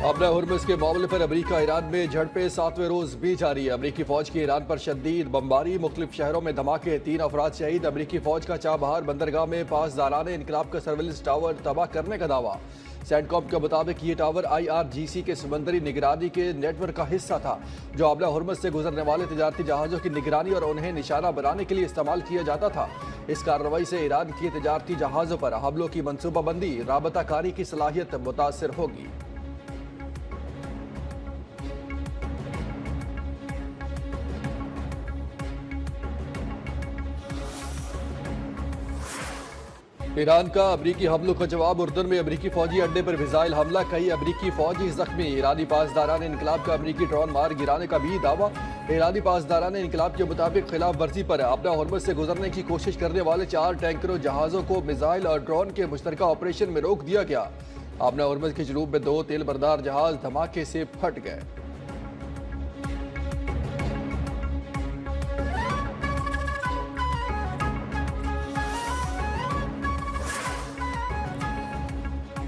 अपना हुर्मुज़ के मामले पर अमेरिका ईरान में झड़पें 7वें रोज भी जारी है। अमेरिकी फौज की ईरान पर शदीद बमबारी, मुख्तलिफ शहरों में धमाके, 3 अफराद शहीद। अमेरिकी फौज का चाबहार बंदरगाह में पासदाराने इनकलाब का सर्विलेंस टावर तबाह करने का दावा। सेंटकॉम के मुताबिक ये टावर IRGC के समंदरी निगरानी के नेटवर्क का हिस्सा था, जो आबला हुर्मुज़ से गुजरने वाले तिजारती जहाज़ों की निगरानी और उन्हें निशाना बनाने के लिए इस्तेमाल किया जाता था। इस कार्रवाई से ईरान के तिजारती जहाज़ों पर हमलों की मनसूबाबंदी, राबताकारी की सलाहियत मुतासर होगी। ईरान का अमरीकी हमलों का जवाब। उर्दन में अमरीकी फौजी अड्डे पर मिसाइल हमला, कई अमरीकी फौजी जख्मी। ईरानी पासदारान इनकलाब का अमरीकी ड्रोन मार गिराने का भी दावा। ईरानी पासदारान इनकलाब के मुताबिक खिलाफ वर्जी पर अपना हुर्मुज़ से गुजरने की कोशिश करने वाले 4 टैंकरों जहाज़ों को मिसाइल और ड्रोन के मुश्तरका ऑपरेशन में रोक दिया गया। अपना हुर्मुज़ के जनूब में 2 तेल बरदार जहाज धमाके से फट गए।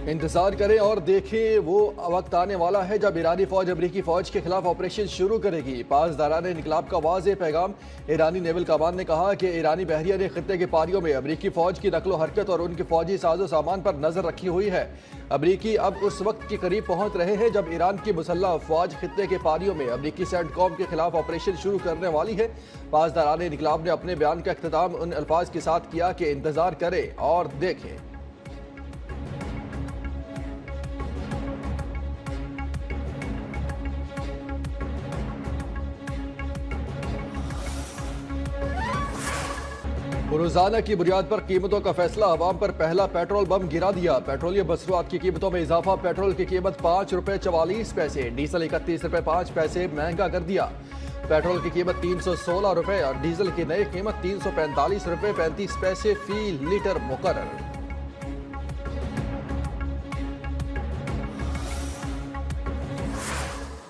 इंतजार करें और देखें, वो वक्त आने वाला है जब ईरानी फौज अमरीकी फौज के खिलाफ ऑपरेशन शुरू करेगी। पासदारान इनकलाब का वाज़ेह पैगाम। ईरानी नेवल कमान ने कहा कि ईरानी बहरिया ने खित्ते के पारियों में अमरीकी फौज की नकलो हरकत और उनके फौजी साजो सामान पर नजर रखी हुई है। अमरीकी अब उस वक्त के करीब पहुंच रहे हैं जब ईरान की मुसल्लह अफवाज खित्ते के पारियों में अमरीकी सेंटकॉम के खिलाफ ऑपरेशन शुरू करने वाली है। पासदारान इनकलाब ने अपने बयान का इख्तिताम उन अल्फाज के साथ किया कि इंतजार करें और देखें। रोजाना की बुनियाद पर कीमतों का फैसला। अवाम पर पहला पेट्रोल बम गिरा दिया। पेट्रोलियम मसरूआत की कीमतों में इजाफा। पेट्रोल की कीमत ₹5.44, डीजल ₹31.5 महंगा कर दिया। पेट्रोल की कीमत ₹316 और डीजल की नई कीमत ₹345.35 फी लीटर मुकर्रर।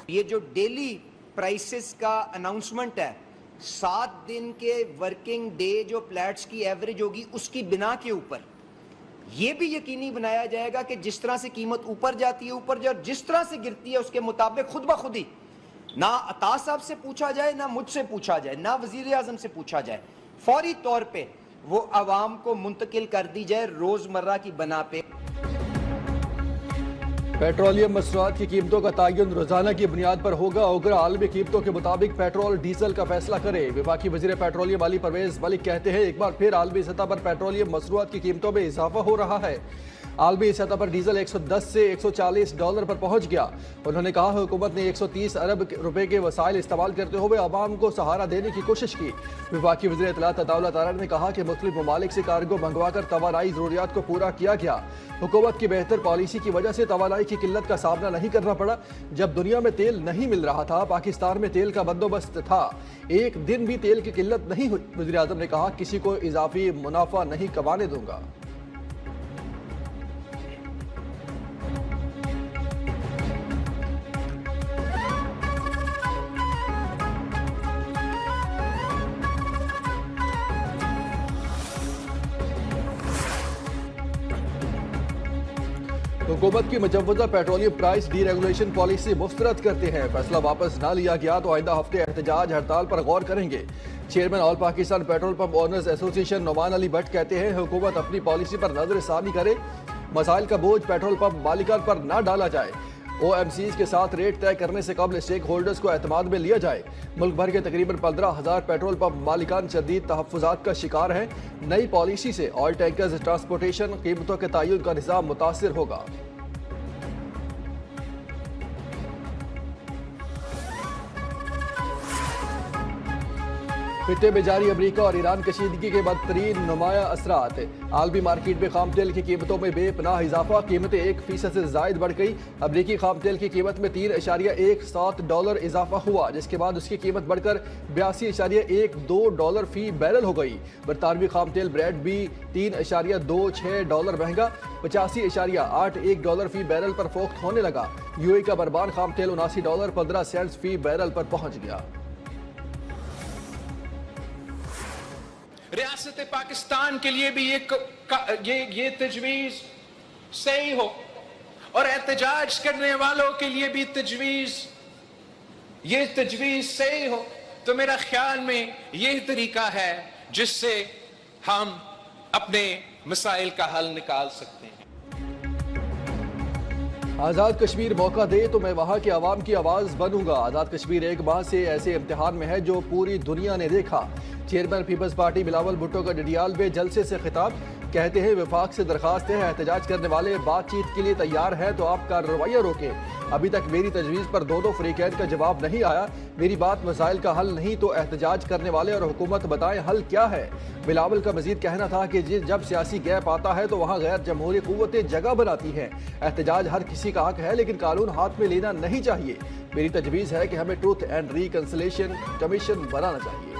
ये जो डेली प्राइसेस का अनाउंसमेंट है, 7 दिन के वर्किंग डे जो फ्लैट्स की एवरेज होगी उसकी बिना के ऊपर यह भी यकीनी बनाया जाएगा कि जिस तरह से कीमत ऊपर जाती है ऊपर जाए, जिस तरह से गिरती है उसके मुताबिक खुद ब खुद ही ना अता साहब से पूछा जाए, ना मुझसे पूछा जाए, ना वजीर आजम से पूछा जाए, फौरी तौर पे वो अवाम को मुंतकिल कर दी जाए रोजमर्रा की बना पे। पेट्रोलियम मसरूआत की कीमतों का तयन रोजाना की बुनियाद पर होगा। ओगरा आलमी कीमतों के मुताबिक पेट्रोल डीजल का फैसला करे। विफाकी वजीर पेट्रोलियम अली परवेज मलिक कहते हैं, एक बार फिर आलमी सतह पर पेट्रोलियम मसरूआत की कीमतों में इजाफा हो रहा है। आलमी सतह पर डीजल $110 से $140 पर पहुंच गया। उन्होंने कहा, हुकूमत ने 130 अरब रुपए के वसाइल इस्तेमाल करते हुए आवाम को सहारा देने की कोशिश की। विफाकी वज़ीर इत्तलात अताउल्लाह तारा ने कहा कि मुख्तलिफ ममालिक से कार्गो मंगवाकर तवानाई ज़रूरियात को पूरा किया गया। हुकूमत की बेहतर पॉलिसी की वजह से तवानाई की किल्लत का सामना नहीं करना पड़ा। जब दुनिया में तेल नहीं मिल रहा था, पाकिस्तान में तेल का बंदोबस्त था, एक दिन भी तेल की किल्लत नहीं हुई। वज़ीर आज़म ने कहा, किसी को इजाफी मुनाफा नहीं कमाने दूंगा। हुकूमत की मुजव्वज़ा पेट्रोलियम प्राइस डीरेगुलेशन पॉलिसी मुस्तरद करते हैं। फैसला वापस न लिया गया तो आइंदा हफ्ते एहतजाज हड़ताल पर गौर करेंगे। Chairman all Pakistan petrol pump owners association Numan Ali Bhatt कहते हैं, हुकूमत अपनी पॉलिसी पर नजरसानी करे, मसाइल का बोझ पेट्रोल पंप मालिकान पर न डाला जाए। OMCs के साथ रेट तय करने से कबल स्टेक होल्डर्स को एतमाद में लिया जाए। मुल्क भर के तकरीबन 15,000 पेट्रोल पंप मालिकान शदीद तहफ़्फ़ुज़ात का शिकार हैं। नई पॉलिसी से ऑयल टैंकर्स ट्रांसपोर्टेशन कीमतों के तयन का निज़ाम मुतासिर होगा। खित्ते में जारी अमरीका और ईरान कशीदगी के बदतरीन नुमाया असरात। आलमी मार्केट में खाम तेल की कीमतों में बेपनाह इजाफा, कीमतें 1% से जायद बढ़ गई। अमरीकी खाम तेल की कीमत में $3.17 इजाफा हुआ, जिसके बाद उसकी कीमत बढ़कर $82.12 फी बैरल हो गई। बरतानवी खाम तेल ब्रेड भी $3.26 महंगा, $85.81 फी बैरल पर फोख्त होने लगा। UAE का बरबान खाम तेल $79.15 फी बैरल पर पहुंच गया। रियासत पाकिस्तान के लिए भी ये तजवीज़ सही हो और एहतजाज करने वालों के लिए भी ये तजवीज सही हो, तो मेरा ख्याल में यही तरीका है जिससे हम अपने मसाइल का हल निकाल सकते हैं। आज़ाद कश्मीर मौका दे तो मैं वहाँ की आवाम की आवाज़ बनूंगा। आज़ाद कश्मीर एक माह से ऐसे इम्तिहान में है जो पूरी दुनिया ने देखा। Chairman Peoples Party Bilawal Bhutto का डडियाल में जलसे से खिताब, कहते हैं वफाक से दरखास्त है, एहतजाज करने वाले बातचीत के लिए तैयार है तो आप कार्रवाइयाँ रोकें। अभी तक मेरी तजवीज़ पर दोनों फ्रीकैन का जवाब नहीं आया। मेरी बात मसाइल का हल नहीं तो एहतजाज करने वाले और हुकूमत बताएं हल क्या है। बिलावल का मजीद कहना था कि जब सियासी गैप आता है तो वहाँ गैर जमहूरी कुव्वतें जगह बनाती हैं। एहतजाज हर किसी का हक है लेकिन कानून हाथ में लेना नहीं चाहिए। मेरी तजवीज़ है कि हमें ट्रूथ एंड रिकंसिलिएशन कमीशन बनाना चाहिए।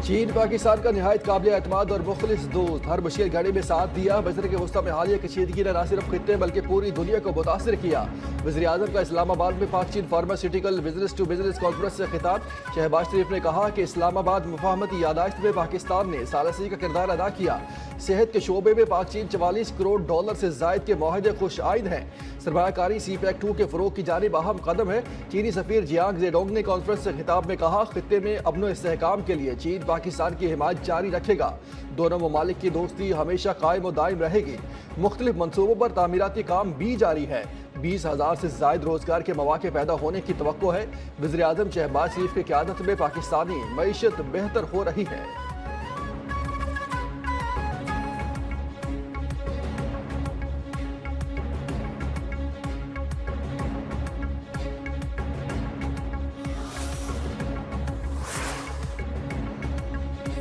चीन पाकिस्तान का निहायत काबिल एतमाद और मुखलिस दोस्त, हर मुश्किल घड़ी में साथ दिया। बजर के वस्ता में हालिया कशीदगी ने न सिर्फ खित्ते बल्कि पूरी दुनिया को मुतासर किया। वज़ीर आज़म का इस्लामाबाद में पाक चीन pharmaceutical business to business conference से खिताब, शहबाज शरीफ ने कहा कि इस्लामाबाद मुफाहमती यादाश्त में पाकिस्तान ने सालसी का किरदार अदा किया। सेहत के शोबे में पाक चीन $44 करोड़ से जायद के माहदे खुश आइंद हैं। सरमायाकारी CPEC 2 के फरोग की जानिब अहम कदम है। चीनी सफीर जियांग जेडोंग ने कॉन्फ्रेंस से खिताब में कहा, खित्ते में अमन व इस्तेहकाम के लिए चीन पाकिस्तान की हिमायत जारी रखेगा। दोनों ममालिक की दोस्ती हमेशा कायम और दायम रहेगी। मुख्तलिफ मनसूबों पर तामीराती काम भी जारी है। 20,000 से जायद रोजगार के मौके पैदा होने की तवक्को है। वज़ीर आज़म शहबाज शरीफ की क़यादत में पाकिस्तानी मईशत बेहतर हो रही है।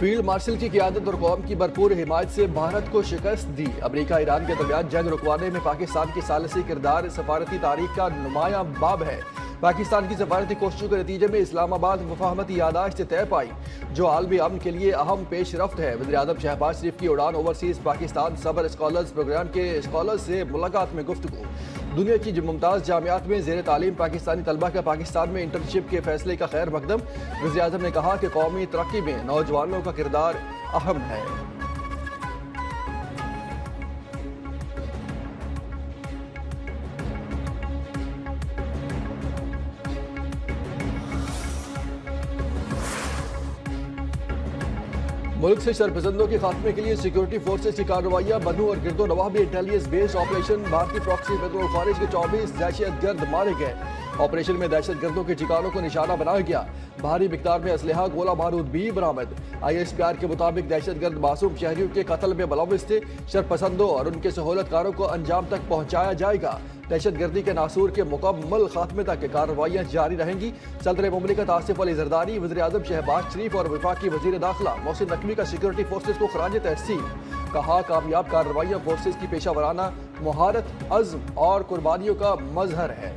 फील्ड मार्शल की क़यादत और कौम की भरपूर हिमायत से भारत को शिकस्त दी। अमेरिका ईरान के दरमियान जंग रुकवाने में पाकिस्तान की सालसी किरदार सफारती तारीख का नुमाया बाब है। पाकिस्तान की सफारती कोशिशों के नतीजे में इस्लामाबाद मुफाहमती यादाश्त तय पाई जो आलमी अमन के लिए अहम पेशरफ्त है। वज़ीर आज़म शहबाज शरीफ की उड़ान overseas Pakistan summer scholars programme के स्कॉलर्स से मुलाकात में गुफ्तगू। दुनिया की मुमताज़ जामियात में ज़ेर तालीम पाकिस्तानी तलबा का पाकिस्तान में इंटर्नशिप के फैसले का खैर मकदम। वज़ीर आज़म ने कहा कि कौमी तरक्की में नौजवानों का किरदार अहम है। मुल्क से शरपसंदों के खात्मे के लिए सिक्योरिटी फोर्सेज की कार्रवाइयां। बनू और गिरदो नवाह में इंटेलिजेंस बेस्ड ऑपरेशन। भारतीय प्रॉक्सी पेट्रोल खारिज के 24 दहशतगर्द मारे गए। ऑपरेशन में दहशतगर्दों के ठिकानों को निशाना बनाया गया। भारी मिकदार में असलहा गोला बारूद भी बरामद। ISPR के मुताबिक दहशतगर्द मासूम शहरियों के कत्ल में मुलव्विस थे। शरपसंदों और उनके सहूलतकारों को अंजाम तक पहुंचाया जाएगा। दहशतगर्दी के नासूर के मुकम्मल खात्मे तक कार्रवाइयाँ जारी रहेंगी। सदर मुमलिकत आसिफ अली जरदारी, वज़ीर आज़म शहबाज शरीफ और वफाकी वज़ीर दाखिला मोहसिन नकवी का सिक्योरिटी फोर्सेज को खराज तहसीन। कहा, कामयाब कार्रवाइयाँ फोर्सेज की पेशा वराना मुहारत, अज़्म और कुर्बानियों का मजहर है।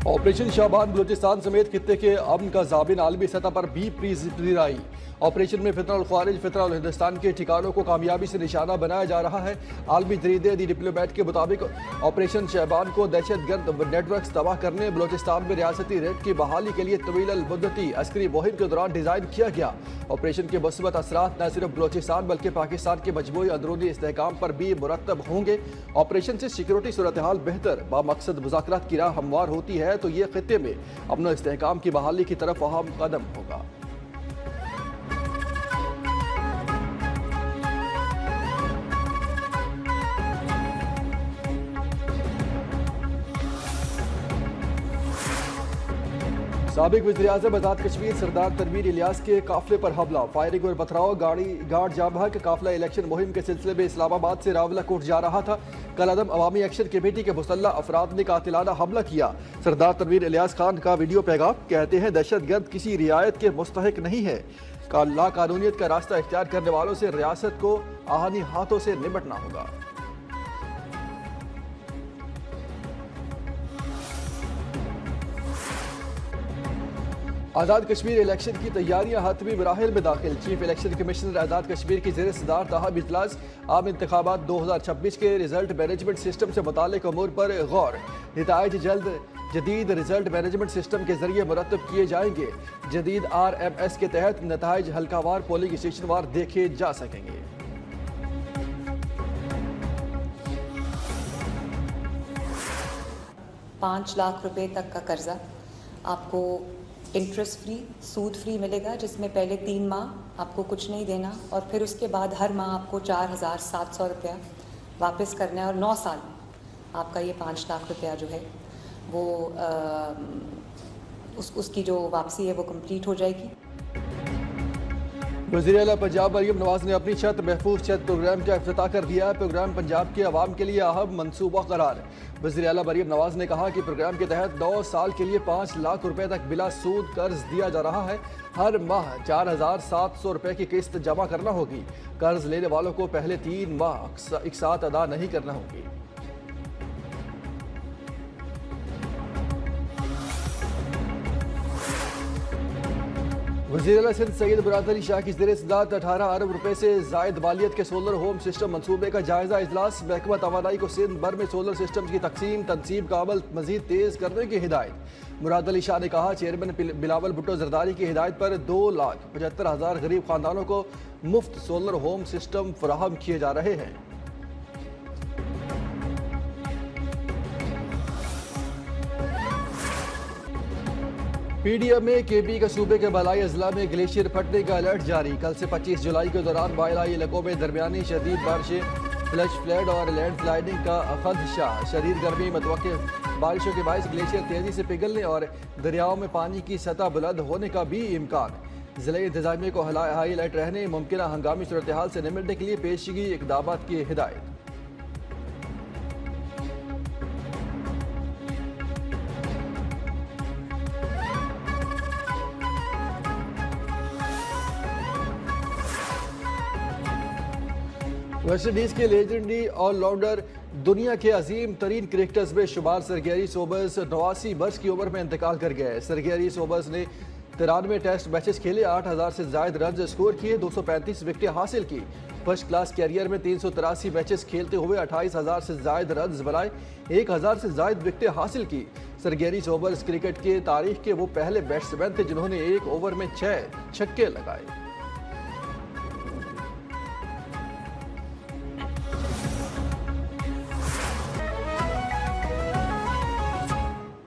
ऑपरेशन शाबान बलूचिस्तान समेत खित्ते के अमन का ज़ाबिन आलमी सतह पर भी प्रीजराई। ऑपरेशन में फितरा उल ख्वारिज, फितरा उल हिंदुस्तान के ठिकानों को कामयाबी से निशाना बनाया जा रहा है। आलमी जरीदे दी डिप्लोमेट के मुताबिक ऑपरेशन शहबान को दहशतगर्द नेटवर्क तबाह करने, बलूचिस्तान में रियासती रेट की बहाली के लिए तवील मुद्दती अस्करी मुहिम के दौरान डिज़ाइन किया गया। ऑपरेशन के मुस्बत असरात न सिर्फ बलूचिस्तान बल्कि पाकिस्तान के मजमूई अंदरूनी इस्तेहकाम पर भी मुरतब होंगे। ऑपरेशन से सिक्योरिटी सूरत हाल बेहतर बामकसद मुज़ाकरात की राह हमवार होती है तो ये खित्ते में अमन इस्तेहकाम की बहाली की तरफ अहम कदम होगा। साबिक वज़ीर आज़म आज़ाद कश्मीर सरदार तनवीर इलियास के काफिले पर हमला, फायरिंग और पथराव। गार्ड जामा के काफिला इलेक्शन मुहिम के सिलसिले में इस्लामाबाद से रावलाकोट जा रहा था। कल अदम अवामी एक्शन कमेटी के मुसल्लह अफराद ने कातिलाना हमला किया। सरदार तनवीर इलियास खान का वीडियो पैगाम, कहते हैं दहशतगर्द किसी रियायत के मुस्तहिक नहीं है। ला कानूनियत का रास्ता इख्तियार करने वालों से रियासत को आहनी हाथों से निपटना होगा। आज़ाद कश्मीर इलेक्शन की तैयारियां हतमी मराहिल में दाखिल। Chief election commissioner Azad Kashmir की ज़ेर सदार ताहब इजलास आम इंतखाबात 2026 के रिजल्ट मैनेजमेंट सिस्टम से मुतालिक अमूर पर गौर। नताइज जल्द जदीद रिजल्ट मैनेजमेंट सिस्टम के जरिए मुरतब किए जाएंगे। जदीद RMS के तहत नताइज हल्कावार पोलिंग स्टेशन वार देखे जा सकेंगे। ₹5 लाख तक का कर्जा आपको इंटरेस्ट फ्री, सूद फ्री मिलेगा, जिसमें पहले 3 माह आपको कुछ नहीं देना और फिर उसके बाद हर माह आपको ₹4,700 वापस करना है और 9 साल में आपका ये ₹5 लाख जो है वो उसकी जो वापसी है वो कंप्लीट हो जाएगी। वज़ीर आला पंजाब मरीम नवाज ने अपनी छत महफूज छत प्रोग्राम का इफ्तिताह कर दिया। प्रोग्राम पंजाब के अवाम के लिए अहम मनसूबा करार। वज़ीर आला मरीम नवाज ने कहा कि प्रोग्राम के तहत 9 साल के लिए ₹5 लाख तक बिला सूद कर्ज दिया जा रहा है। हर माह ₹4,700 की किस्त जमा करना होगी। कर्ज लेने वालों को पहले 3 माह एक साथ अदा नहीं करना होगी। वज़ीर आला सिंध सैयद मुराद अली शाह की ज़ेर सदारत 18 अरब रुपए से जायद मालियत के सोलर होम सिस्टम मनसूबे का जायजा इजलास। महकमा तवानाई को सिंध भर में सोलर सिस्टम की तकसीम तनसीब का अमल मजीद तेज करने की हिदायत। मुराद अली शाह ने कहा, चेयरमैन बिलावल भुट्टो जरदारी की हिदायत पर 2,75,000 गरीब खानदानों को मुफ्त सोलर होम सिस्टम फराहम किए जा रहे हैं। PDM में KB का सूबे के बलाई अजला में ग्लेशियर फटने का अलर्ट जारी। कल से 25 जुलाई के दौरान बालाई इलाकों में दरमियानी शदीद बारिशें, फ्लैश फ्लड और लैंड स्लाइडिंग का खदशा। शदीद गर्मी मतवक्के बारिशों के बायस ग्लेशियर तेजी से पिघलने और दरियाओं में पानी की सतह बुलंद होने का भी इम्कान। जिला इंतजामिया को हाई अलर्ट रहने, मुमकिन हंगामी सूरत हाल से निपटने के लिए पेशगी इकदाम की हिदायत। वेस्ट इंडीज के लेजेंडरी ऑलराउंडर, दुनिया के अजीम तरीन क्रिकेटर्स में शुमार सर गैरी सोबर्स 89 वर्ष की उम्र में इंतकाल कर गए। सर गैरी सोबर्स ने 93 टेस्ट मैचेस खेले, 8,000 से जायद रन स्कोर किए, 235 विकेटें हासिल की। फर्स्ट क्लास कैरियर में 383 मैचेस खेलते हुए 28,000 से जायद रन बनाए, 1,000 से जायद विकेटें हासिल की। सर गैरी सोबर्स क्रिकेट के तारीख के वो पहले बैट्समैन थे जिन्होंने एक ओवर में 6 छक्के लगाए।